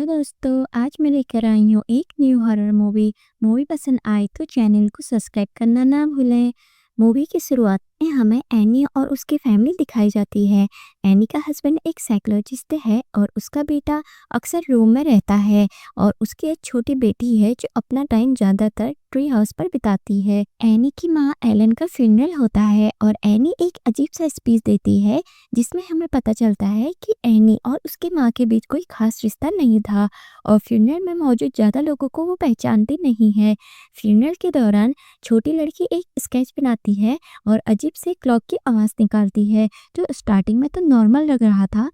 Hello दोस्तों, आज मैं लेकर आई हूँ एक न्यू हॉरर मूवी। मूवी पसंद आए तो चैनल को सब्सक्राइब करना ना भूलें। मूवी की शुरुआत में हमें एनी और उसकी फैमिली दिखाई जाती है। एनी का हस्बैंड एक साइकोलॉजिस्ट है और उसका बेटा अक्सर रूम में रहता है और उसकी एक छोटी बेटी है जो अपना टाइम ज्यादातर ट्री हाउस पर बिताती है। एनी की माँ एलन का फ्यूनरल होता है और एनी एक अजीब सा स्पीच देती है जिसमें हमें पता चलता है कि एनी और उसकी माँ के बीच कोई खास रिश्ता नहीं था और फ्यूनरल में मौजूद ज्यादा लोगों को वो पहचानती नहीं है। फ्यूनरल के दौरान छोटी लड़की एक स्केच बनाती है और अजीब से क्लॉक की आवाज निकालती है जो स्टार्टिंग में तो नॉर्मल लग रहा था।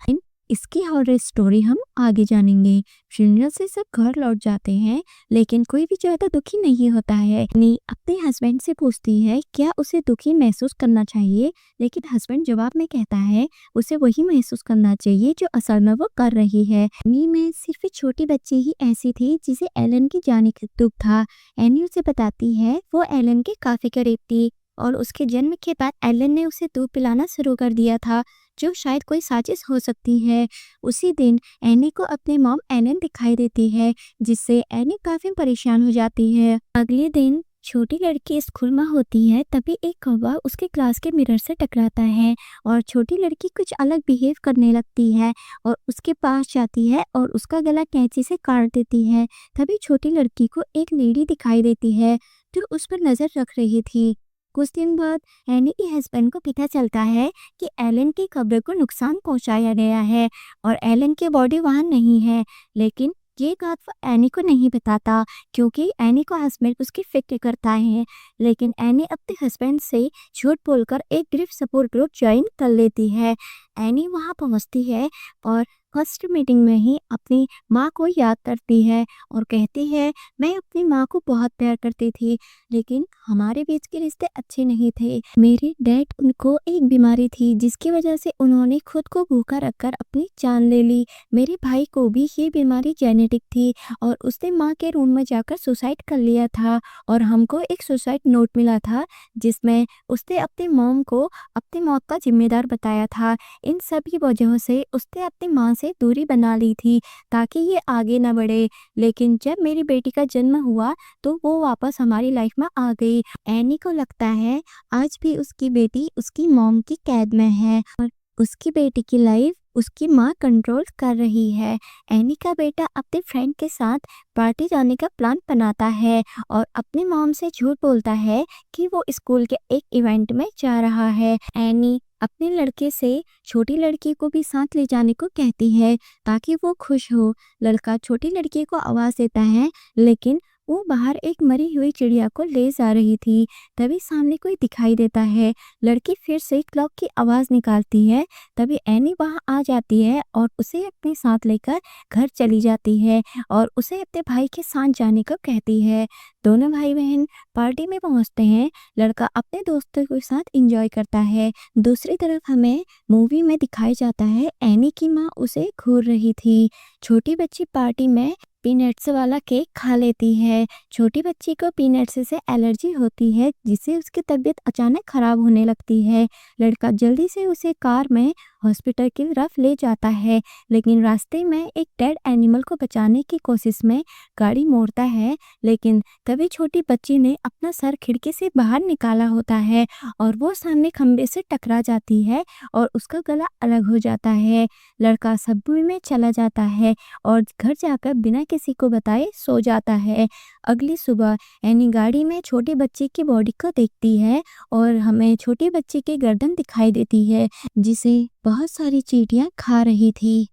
इसकी हॉरर स्टोरी हम आगे जानेंगे। फ्यूनरल से सब घर लौट जाते हैं लेकिन कोई भी ज्यादा दुखी नहीं होता है। एनी अपने हस्बैंड से पूछती है क्या उसे दुखी महसूस करना चाहिए, लेकिन हस्बैंड जवाब में कहता है उसे वही महसूस करना चाहिए जो असल में वो कर रही है। एनी में सिर्फ एक छोटी बच्ची ही ऐसी थी जिसे एलन की जाने का दुख था। एनी उसे बताती है वो एलन के काफी करीब थी और उसके जन्म के बाद एलन ने उसे दूध पिलाना शुरू कर दिया था, जो शायद कोई साजिश हो सकती है। उसी दिन एनी को अपनी मॉम एलन दिखाई देती है जिससे एनी काफी परेशान हो जाती है। अगले दिन छोटी लड़की स्कूल में होती है तभी एक कौवा उसके क्लास के मिरर से टकराता है और छोटी लड़की कुछ अलग बिहेव करने लगती है और उसके पास जाती है और उसका गला कैंची से काट देती है। तभी छोटी लड़की को एक लेडी दिखाई देती है जो उस पर नजर रख रही थी। कुछ दिन बाद एनी के हस्बैंड को पता चलता है कि एलन की कब्र को नुकसान पहुंचाया गया है और एलन की बॉडी वहां नहीं है, लेकिन ये बात वो एनी को नहीं बताता क्योंकि एनी को हस्बैंड उसकी फिक्र करता है। लेकिन एनी अपने हस्बैंड से झूठ बोलकर एक ग्रीफ सपोर्ट ग्रुप ज्वाइन कर लेती है। एनी वहां पहुंचती है और फर्स्ट मीटिंग में ही अपनी माँ को याद करती है और कहती है मैं अपनी माँ को बहुत प्यार करती थी लेकिन हमारे बीच के रिश्ते अच्छे नहीं थे। मेरे डैड उनको एक बीमारी थी जिसकी वजह से उन्होंने खुद को भूखा रखकर अपनी जान ले ली। मेरे भाई को भी ये बीमारी जेनेटिक थी और उसने माँ के रूम में जाकर सुसाइड कर लिया था और हमको एक सुसाइड नोट मिला था जिसमें उसने अपनी मॉम को अपनी मौत का जिम्मेदार बताया था। इन सभी वजहों से उसने अपनी माँ से दूरी बना ली थी ताकि ये आगे न बढ़े। लेकिन जब मेरी बेटी का जन्म हुआ तो वो वापस हमारी लाइफ में आ गई। एनी को लगता है आज भी उसकी बेटी उसकी मॉम की कैद में है और उसकी बेटी की लाइफ उसकी माँ कंट्रोल कर रही है। एनी का बेटा अपने फ्रेंड के साथ पार्टी जाने का प्लान बनाता है और अपनी मॉम से झूठ बोलता है कि वो स्कूल के एक इवेंट में जा रहा है। एनी अपने लड़के से छोटी लड़की को भी साथ ले जाने को कहती है ताकि वो खुश हो। लड़का छोटी लड़की को आवाज देता है लेकिन वो बाहर एक मरी हुई चिड़िया को ले जा रही थी। तभी सामने कोई दिखाई देता है। लड़की फिर से क्लॉक की आवाज निकालती है। तभी एनी वहां आ जाती है और उसे अपने साथ लेकर घर चली जाती है और उसे अपने भाई के साथ जाने को कहती है। दोनों भाई बहन पार्टी में पहुंचते हैं। लड़का अपने दोस्तों के साथ एंजॉय करता है। दूसरी तरफ हमें मूवी में दिखाया जाता है एनी की माँ उसे घूर रही थी। छोटी बच्ची पार्टी में पीनट्स वाला केक खा लेती है। छोटी बच्ची को पीनट्स से एलर्जी होती है जिससे उसकी तबीयत अचानक खराब होने लगती है। लड़का जल्दी से उसे कार में हॉस्पिटल की तरफ ले जाता है लेकिन रास्ते में एक डेड एनिमल को बचाने की कोशिश में गाड़ी मोड़ता है, लेकिन तभी छोटी बच्ची ने अपना सर खिड़की से बाहर निकाला होता है और वो सामने खंबे से टकरा जाती है और उसका गला अलग हो जाता है। लड़का सबवे में चला जाता है और घर जाकर बिना किसी को बताए सो जाता है। अगली सुबह एनी गाड़ी में छोटी बच्ची की बॉडी को देखती है और हमें छोटी बच्ची की गर्दन दिखाई देती है जिसे बहुत सारी चींटियां खा रही थी।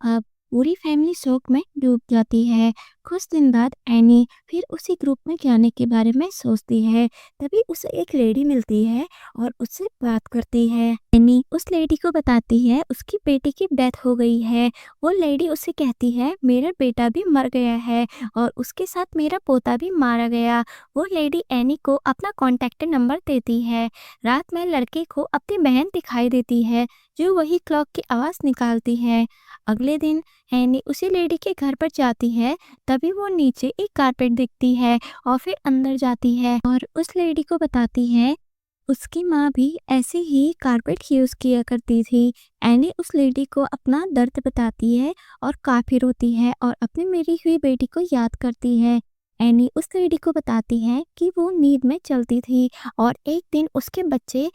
अब पूरी फैमिली शोक में डूब जाती है। कुछ दिन बाद एनी फिर उसी ग्रुप में जाने के बारे में सोचती है। तभी उसे एक लेडी मिलती है और उससे बात करती है। एनी उस लेडी को बताती है उसकी बेटी की डेथ हो गई है। वो लेडी उसे कहती है मेरा बेटा भी मर गया है और उसके साथ मेरा पोता भी मारा गया। वो लेडी एनी को अपना कॉन्टेक्ट नंबर देती है। रात में लड़के को अपनी बहन दिखाई देती है जो वही क्लॉक की आवाज निकालती है। अगले दिन एनी उसी लेडी के घर पर जाती है। तभी वो नीचे एक कारपेट दिखती है और फिर अंदर जाती है और उस लेडी को बताती है उसकी माँ भी ऐसे ही कारपेट यूज़ किया करती थी। एनी उस लेडी को अपना दर्द बताती है और काफ़ी रोती है और अपनी मरी हुई बेटी को याद करती है। एनी उस लेडी को बताती है कि वो नींद में चलती थी और एक दिन उसके बच्चे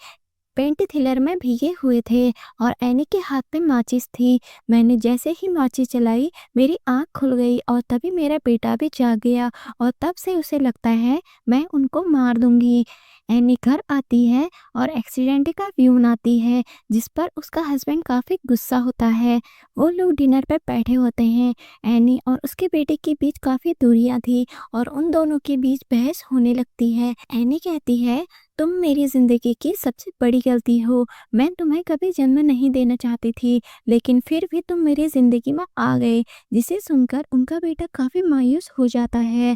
पेंट थिलर में भीगे हुए थे और एनी के हाथ में माचिस थी। मैंने जैसे ही माचिस जलाई मेरी आँख खुल गई और तभी मेरा बेटा भी जाग गया और तब से उसे लगता है मैं उनको मार दूँगी। एनी घर आती है और एक्सीडेंट का व्यू बनाती है जिस पर उसका हस्बैंड काफ़ी गुस्सा होता है। वो लोग डिनर पर बैठे होते हैं। एनी और उसके बेटे के बीच काफ़ी दूरियाँ थी और उन दोनों के बीच बहस होने लगती है। एनी कहती है तुम मेरी ज़िंदगी की सबसे बड़ी गलती हो। मैं तुम्हें कभी जन्म नहीं देना चाहती थी, लेकिन फिर भी तुम मेरी ज़िंदगी में आ गए। जिसे सुनकर उनका बेटा काफ़ी मायूस हो जाता है।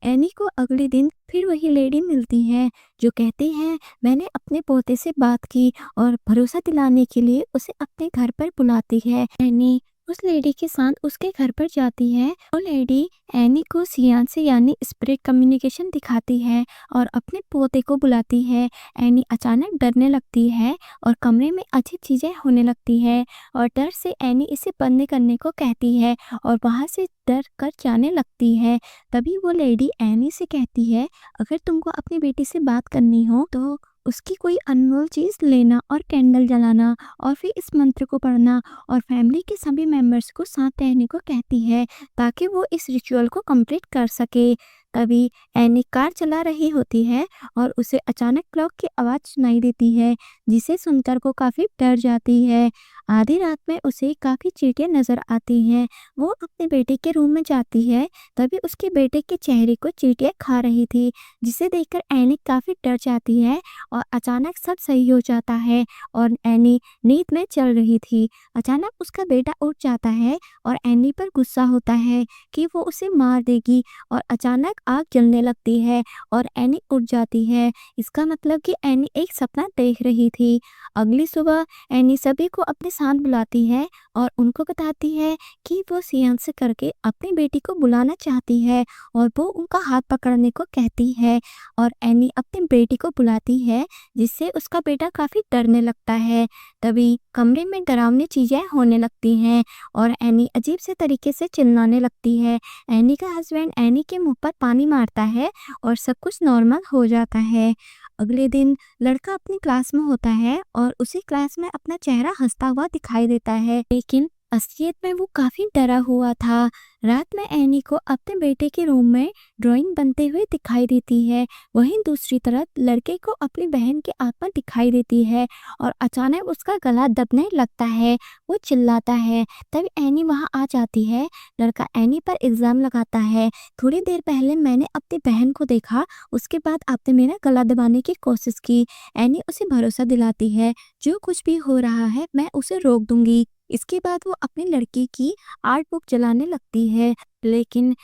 एनी को अगले दिन फिर वही लेडी मिलती है जो कहती है मैंने अपने पोते से बात की और भरोसा दिलाने के लिए उसे अपने घर पर बुलाती है। एनी उस लेडी के साथ उसके घर पर जाती है। वो लेडी एनी को सियान से यानी स्पिरिट कम्युनिकेशन दिखाती है और अपने पोते को बुलाती है। एनी अचानक डरने लगती है और कमरे में अजीब चीजें होने लगती है और डर से एनी इसे बंद करने को कहती है और वहां से डर कर जाने लगती है। तभी वो लेडी एनी से कहती है अगर तुमको अपनी बेटी से बात करनी हो तो उसकी कोई अनमोल चीज लेना और कैंडल जलाना और फिर इस मंत्र को पढ़ना और फैमिली के सभी मेंबर्स को साथ रहने को कहती है ताकि वो इस रिचुअल को कंप्लीट कर सके। तभी एनी कार चला रही होती है और उसे अचानक क्लॉक की आवाज सुनाई देती है जिसे सुनकर वो काफी डर जाती है। आधी रात में उसे काफी चींटियां नजर आती हैं। वो अपने बेटे के रूम में जाती है तभी उसके बेटे के चेहरे को चींटियां खा रही थी जिसे देखकर एनी काफी डर जाती है और अचानक सब सही हो जाता है और एनी नींद में चल रही थी। अचानक उसका बेटा उठ जाता है और एनी पर गुस्सा होता है कि वो उसे मार देगी और अचानक आग जलने लगती है और एनी उठ जाती है। इसका मतलब कि एनी एक सपना देख रही थी। अगली सुबह एनी सभी को अपने साथ बुलाती है और उनको बताती है कि वो सियांस करके अपनी बेटी को बुलाना चाहती है और वो उनका हाथ पकड़ने को कहती है और एनी अपनी बेटी को बुलाती है जिससे उसका बेटा काफी डरने लगता है। तभी कमरे में डरावनी चीजें होने लगती हैं और एनी अजीब से तरीके से चिल्लाने लगती है। एनी का हस्बैंड एनी के मुंह पर पानी मारता है और सब कुछ नॉर्मल हो जाता है। अगले दिन लड़का अपनी क्लास में होता है और उसी क्लास में अपना चेहरा हंसता हुआ दिखाई देता है, लेकिन असलियत में वो काफी डरा हुआ था। रात में एनी को अपने बेटे के रूम में ड्राइंग बनते हुए दिखाई देती है। वहीं दूसरी तरफ लड़के को अपनी बहन की आत्मा दिखाई देती है और अचानक उसका गला दबने लगता है। वो चिल्लाता है। तब एनी वहां आ जाती है। लड़का एनी पर इल्जाम लगाता है थोड़ी देर पहले मैंने अपनी बहन को देखा, उसके बाद आपने मेरा गला दबाने की कोशिश की। एनी उसे भरोसा दिलाती है जो कुछ भी हो रहा है मैं उसे रोक दूंगी। इसके बाद वो अपनी लड़की की आर्ट बुक जलाने लगती है, लेकिन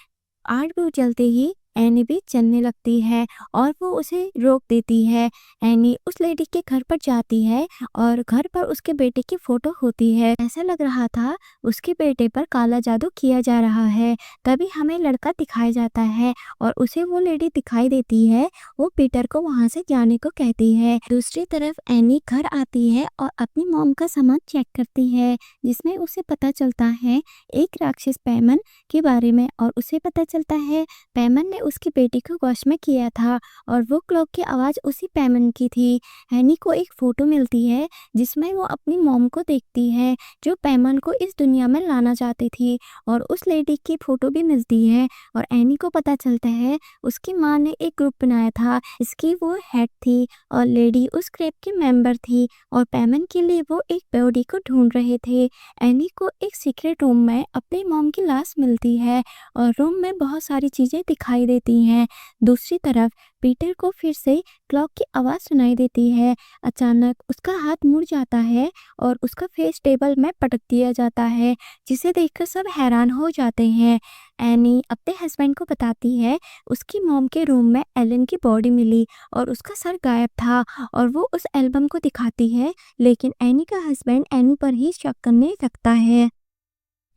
आर्ट बुक जलते ही एनी भी चलने लगती है और वो उसे रोक देती है। एनी उस लेडी के घर पर जाती है और घर पर उसके बेटे की फोटो होती है। ऐसा लग रहा था उसके बेटे पर काला जादू किया जा रहा है। तभी हमें लड़का दिखाया जाता है और उसे वो लेडी दिखाई देती है। वो पीटर को वहां से जाने को कहती है। दूसरी तरफ एनी घर आती है और अपनी मॉम का सामान चेक करती है जिसमें उसे पता चलता है एक राक्षस पैमन के बारे में और उसे पता चलता है पैमन ने उसकी बेटी को वश में किया था और वो क्लॉक की आवाज़ उसी पैमन की थी। हैनी को एक फ़ोटो मिलती है जिसमें वो अपनी मॉम को देखती है जो पैमन को इस दुनिया में लाना चाहती थी और उस लेडी की फ़ोटो भी मिलती है और एनी को पता चलता है उसकी माँ ने एक ग्रुप बनाया था, इसकी वो हेड थी और लेडी उस ग्रुप की मेंबर थी और पैमन के लिए वो एक बॉडी को ढूंढ रहे थे। एनी को एक सीक्रेट रूम में अपनी मॉम की लाश मिलती है और रूम में बहुत सारी चीजें दिखाई देती हैं। दूसरी तरफ पीटर को फिर से क्लॉक की आवाज सुनाई देती है। अचानक उसका हाथ मुड़ जाता है और उसका फेस टेबल में पटक दिया जाता है जिसे देखकर सब हैरान हो जाते हैं। एनी अपने हस्बैंड को बताती है उसकी मॉम के रूम में एलन की बॉडी मिली और उसका सर गायब था और वो उस एल्बम को दिखाती है, लेकिन एनी का हस्बैंड एनी पर ही शक करने लगता है।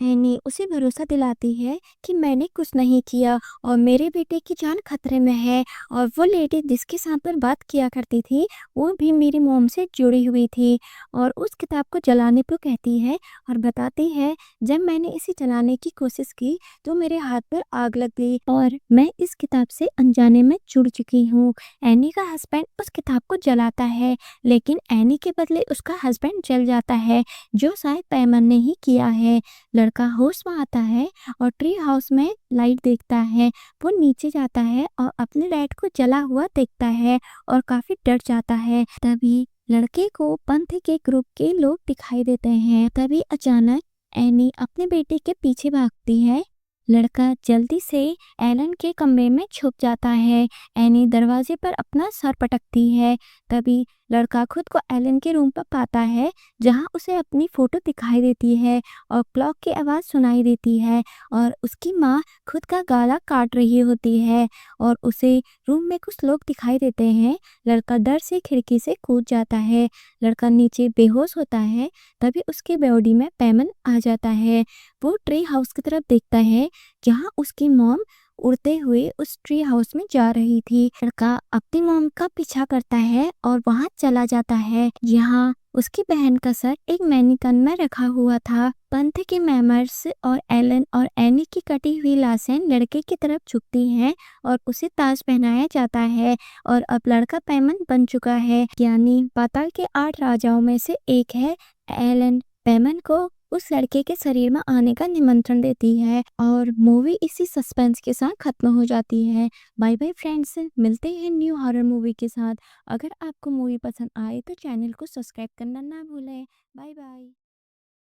एनी उसे भरोसा दिलाती है कि मैंने कुछ नहीं किया और मेरे बेटे की जान खतरे में है और वो लेडी जिसके साथ पर बात किया करती थी वो भी मेरी मॉम से जुड़ी हुई थी और उस किताब को जलाने को कहती है और बताती है जब मैंने इसे जलाने की कोशिश की तो मेरे हाथ पर आग लग गई और मैं इस किताब से अनजाने में जुड़ चुकी हूँ। एनी का हस्बैंड उस किताब को जलाता है लेकिन एनी के बदले उसका हस्बैंड जल जाता है जो शायद पैमन ने ही किया है। लड़का होश में आता है और ट्री हाउस में लाइट देखता है। वो नीचे जाता है और अपने डैड को जला हुआ देखता है और काफी डर जाता है। तभी लड़के को पंथ के ग्रुप के लोग दिखाई देते हैं। तभी अचानक एनी अपने बेटे के पीछे भागती है। लड़का जल्दी से एलन के कमरे में छुप जाता है। एनी दरवाजे पर अपना सर पटकती है। तभी लड़का खुद को एलन के रूम पर पाता है जहां उसे अपनी फोटो दिखाई देती है और क्लॉक की आवाज़ सुनाई देती है और उसकी माँ खुद का गला काट रही होती है और उसे रूम में कुछ लोग दिखाई देते हैं। लड़का डर से खिड़की से कूद जाता है। लड़का नीचे बेहोश होता है। तभी उसकी बॉडी में पैमन आ जाता है। वो ट्री हाउस की तरफ देखता है जहाँ उसकी मॉम उड़ते हुए उस ट्री हाउस में जा रही थी। लड़का अपनी मॉम का पीछा करता है और वहां चला जाता है जहाँ उसकी बहन का सर एक मैनिकन में रखा हुआ था। पंथ के मेंबर्स और एलन और एनी की कटी हुई लाशें लड़के की तरफ झुकती हैं और उसे ताज पहनाया जाता है और अब लड़का पैमन बन चुका है यानी पाताल के 8 राजाओं में से एक है। एलन पैमन को उस लड़के के शरीर में आने का निमंत्रण देती है और मूवी इसी सस्पेंस के साथ खत्म हो जाती है। बाय बाय फ्रेंड्स, मिलते हैं न्यू हॉरर मूवी के साथ। अगर आपको मूवी पसंद आए तो चैनल को सब्सक्राइब करना ना भूलें। Bye bye.